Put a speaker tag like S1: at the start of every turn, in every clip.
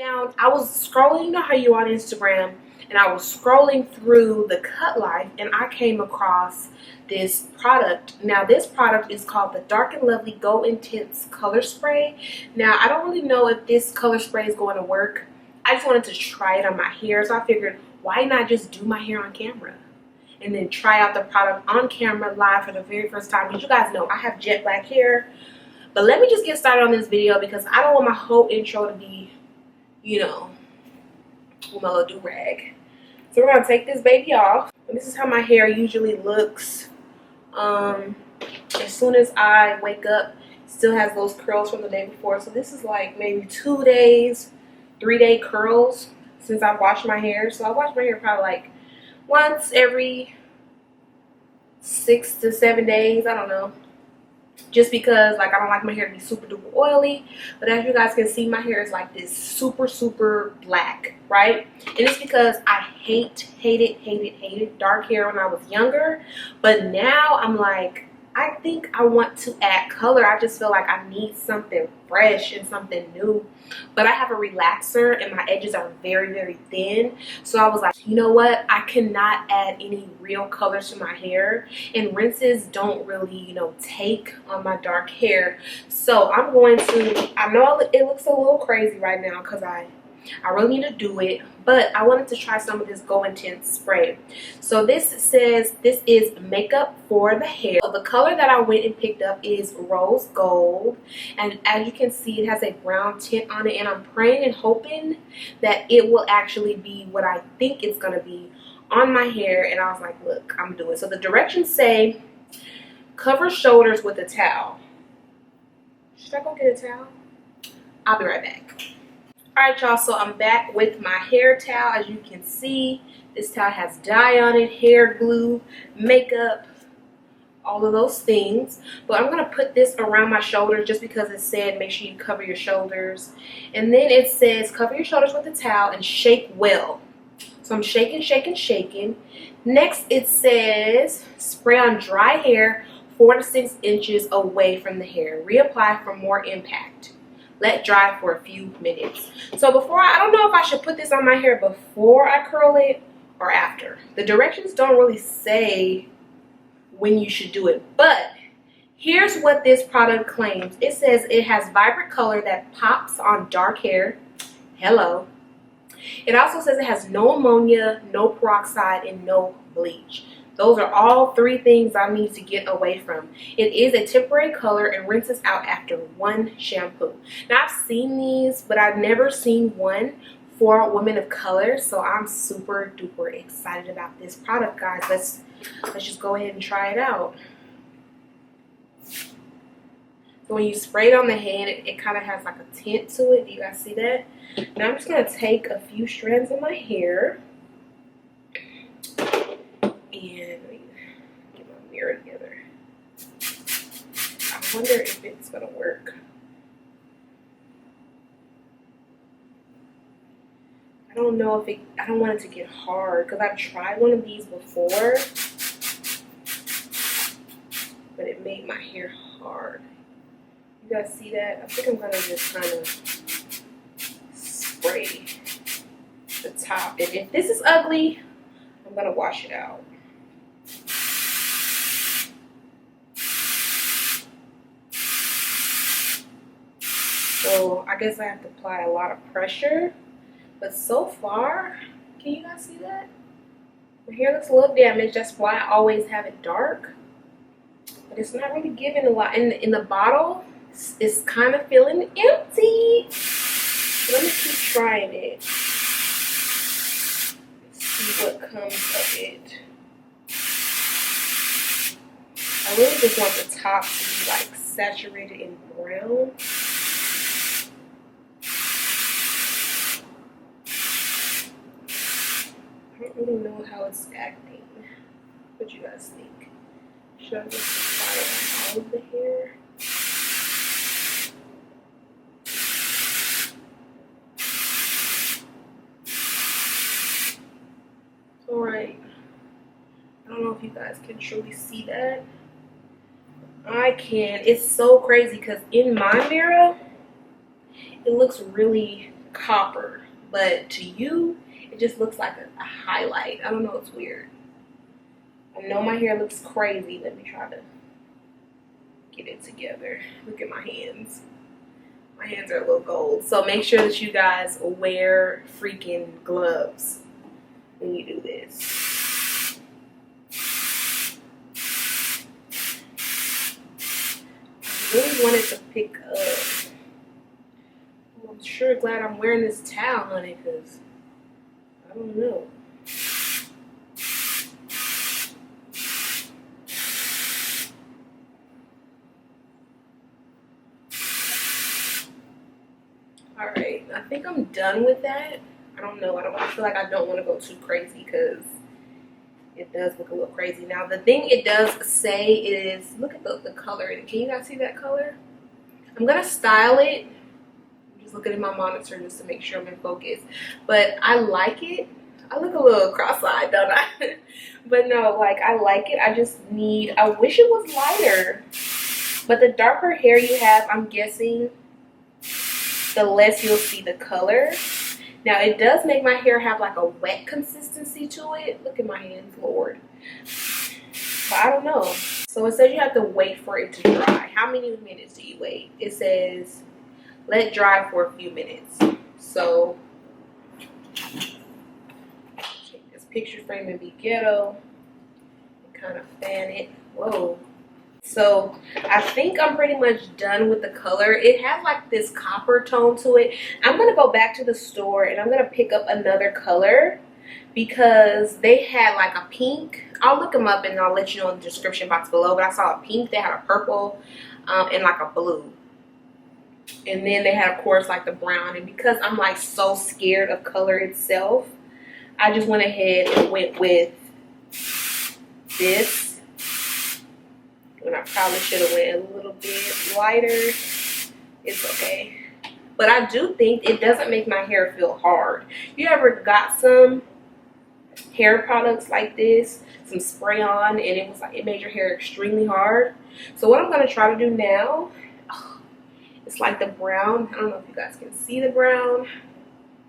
S1: I was scrolling, you know how you on Instagram, and I was scrolling through the Cut Life, and I came across this product. Now this product is called the Dark and Lovely Go Intense Color Spray. Now I don't really know if this color spray is going to work. I just wanted to try it on my hair, so I figured why not just do my hair on camera and then try out the product on camera live for the very first time. Because you guys know I have jet black hair. But let me just get started on this video because I don't want my whole intro to be, you know, with my little do-rag. So we're going to take this baby off. And this is how my hair usually looks. As soon as I wake up, it still has those curls from the day before. So this is like maybe 2 days, 3-day curls since I've washed my hair. So I wash my hair probably like once every 6 to 7 days. I don't know. Just because like I don't like my hair to be super duper oily. But as you guys can see, my hair is like this super black, right? And it's because I hated dark hair when I was younger. But now I'm like, I think I want to add color. I just feel like I need something fresh and something new. But I have a relaxer and my edges are very thin. So I was like, you know what? I cannot add any real colors to my hair. And rinses don't really, you know, take on my dark hair. So I'm going to, I know it looks a little crazy right now because I really need to do it, but I wanted to try some of this Go Intense spray. So this says this is makeup for the hair. So the color that I went and picked up is rose gold, and as you can see, it has a brown tint on it, and I'm praying and hoping that it will actually be what I think it's gonna be on my hair. And I was like, look, I'm doing it. So the directions say cover shoulders with a towel. Should I go get a towel? I'll be right back. Alright y'all, so I'm back with my hair towel. As you can see, this towel has dye on it, hair glue, makeup, all of those things. But I'm going to put this around my shoulders just because it said make sure you cover your shoulders. And then it says cover your shoulders with a towel and shake well. So I'm shaking. Next it says spray on dry hair 4 to 6 inches away from the hair. Reapply for more impact. Let dry for a few minutes. So before, I don't know if I should put this on my hair before I curl it or after. The directions don't really say when you should do it, but here's what this product claims. It says it has vibrant color that pops on dark hair. Hello. It also says it has no ammonia, no peroxide, and no bleach. Those are all 3 things I need to get away from. It is a temporary color and rinses out after 1 shampoo. Now I've seen these, but I've never seen one for women of color. So I'm super duper excited about this product, guys. Let's just go ahead and try it out. So when you spray it on the hand, it kind of has like a tint to it. Do you guys see that? Now I'm just going to take a few strands of my hair. And let me get my mirror together. I wonder if it's gonna work. I don't know if I don't want it to get hard because I've tried one of these before, but it made my hair hard. You guys see that? I think I'm gonna just kind of spray the top. And if this is ugly, I'm gonna wash it out. So I guess I have to apply a lot of pressure. But so far, can you guys see that? My hair looks a little damaged. That's why I always have it dark. But it's not really giving a lot. In the bottle, it's kind of feeling empty. So let me keep trying it. Let's see what comes of it. I really just want the top to be like saturated in brown. I don't really know how it's acting. What do you guys think? Should I just apply it on all of the hair? Alright. I don't know if you guys can truly see that. I can. It's so crazy because in my mirror, it looks really copper, but to you it just looks like a highlight. I don't know, it's weird. I know my hair looks crazy. Let me try to get it together. Look at my hands. My hands are a little gold. So make sure that you guys wear freaking gloves when you do this. I really wanted to pick up. Well, I'm sure glad I'm wearing this towel, honey, because I don't know. Alright, I think I'm done with that. I don't know. I feel like I don't want to go too crazy because it does look a little crazy. Now, the thing it does say is, look at the color. Can you guys see that color? I'm going to style it. I'm just looking at my monitor just to make sure I'm in focus. But I like it. I look a little cross-eyed, don't I? But no, like, I like it. I just need, I wish it was lighter. But the darker hair you have, I'm guessing, the less you'll see the color. Now, it does make my hair have like a wet consistency to it. Look at my hands, Lord. But I don't know. So it says you have to wait for it to dry. How many minutes do you wait? It says let dry for a few minutes. So take this picture frame and be ghetto and kind of fan it. Whoa. So I think I'm pretty much done with the color. It has like this copper tone to it. I'm going to go back to the store and I'm going to pick up another color because they had like a pink. I'll look them up and I'll let you know in the description box below. But I saw a pink, they had a purple, and like a blue. And then they had, of course, like the brown. And because I'm like so scared of color itself, I just went ahead and went with this. And I probably should have went a little bit lighter. It's okay. But I do think it doesn't make my hair feel hard. You ever got some hair products like this, some spray on, and it was like it made your hair extremely hard? So what I'm going to try to do now, it's like the brown. I don't know if you guys can see the brown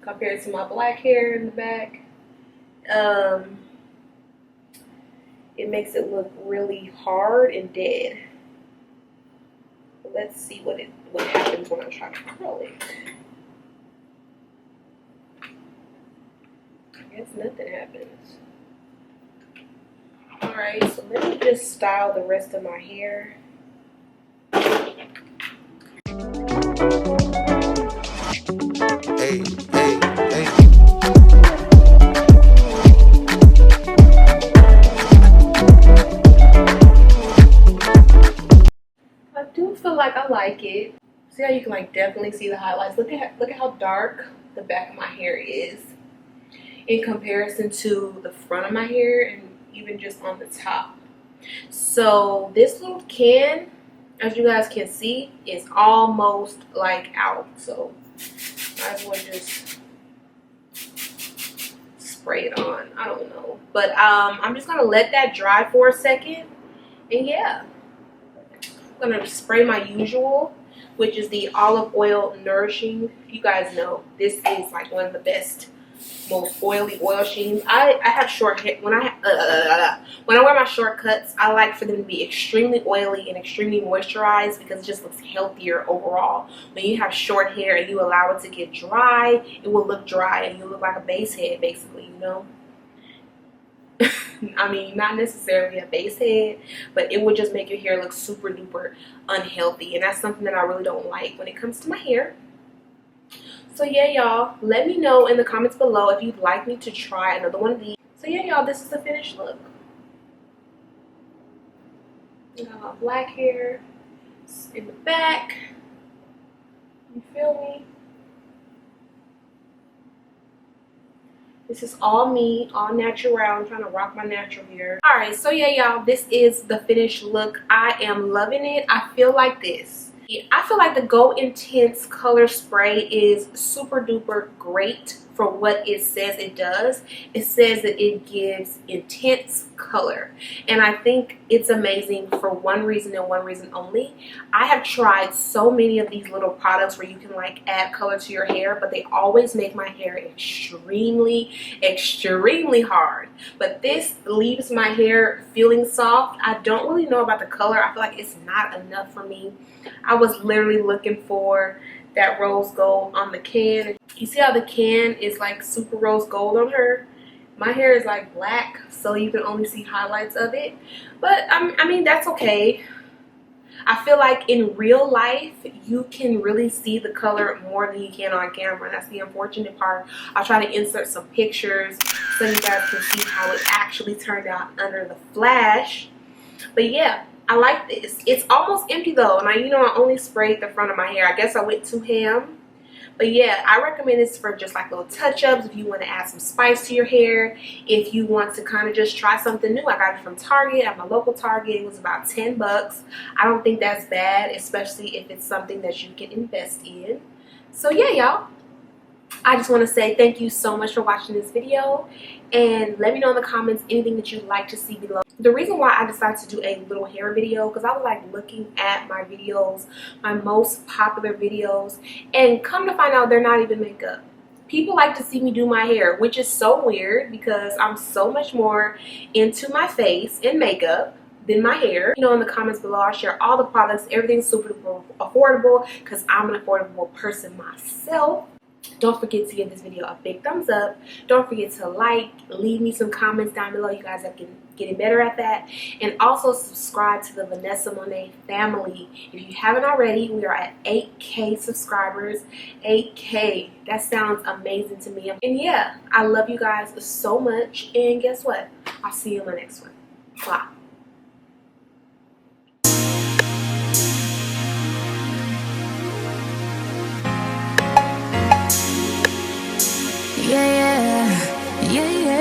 S1: compared to my black hair in the back. It makes it look really hard and dead. But let's see what happens when I try to curl it. I guess nothing happens. Alright, so let me just style the rest of my hair.
S2: Hey, hey, hey.
S1: I do feel like I like it. See how you can like definitely see the highlights. Look at how dark the back of my hair is in comparison to the front of my hair and even just on the top. So this little can, as you guys can see, is almost like out. So might as well just spray it on. I don't know. But I'm just gonna let that dry for a second. And yeah. I'm gonna spray my usual, which is the olive oil nourishing. You guys know this is like one of the best, most oily oil sheens. I have short hair. When I wear my short cuts, I like for them to be extremely oily and extremely moisturized because it just looks healthier overall. When you have short hair and you allow it to get dry, it will look dry and you look like a base head, basically, you know. I mean, not necessarily a base head, but it would just make your hair look super duper unhealthy, and that's something that I really don't like when it comes to my hair. So yeah, y'all, let me know in the comments below if you'd like me to try another one of these. So yeah, y'all, this is the finished look. You got my black hair in the back. You feel me? This is all me, all natural. I'm trying to rock my natural hair. Alright, so yeah, y'all, this is the finished look. I am loving it. I feel like this. I feel like the Go Intense color spray is super duper great for what it says it does. It says that it gives intense color, and I think it's amazing for one reason and one reason only. I have tried so many of these little products where you can like add color to your hair, but they always make my hair extremely hard. But this leaves my hair feeling soft. I don't really know about the color. I feel like it's not enough for me. I was literally looking for that rose gold on the can. You see how the can is like super rose gold on her? My hair is like black, so you can only see highlights of it. But I mean, that's okay. I feel like in real life, you can really see the color more than you can on camera. That's the unfortunate part. I'll try to insert some pictures so you guys can see how it actually turned out under the flash. But yeah, I like this. It's almost empty though. And I only sprayed the front of my hair. I guess I went too ham. But yeah, I recommend this for just like little touch-ups if you want to add some spice to your hair. If you want to kind of just try something new. I got it from Target, at my local Target. It was about 10 bucks. I don't think that's bad, especially if it's something that you can invest in. So yeah, y'all. I just want to say thank you so much for watching this video, and let me know in the comments anything that you'd like to see below. The reason why I decided to do a little hair video, because I was like looking at my videos, my most popular videos, and come to find out they're not even makeup. People like to see me do my hair, which is so weird because I'm so much more into my face and makeup than my hair. In the comments below, I'll share all the products. Everything's super affordable because I'm an affordable person myself. Don't forget to give this video a big thumbs up. Don't forget to like, leave me some comments down below. You guys are getting better at that. And also subscribe to the Vanessa Monet family. If you haven't already, we are at 8K subscribers. 8K. That sounds amazing to me. And yeah, I love you guys so much. And guess what? I'll see you in the next one. Bye.
S2: Yeah, yeah.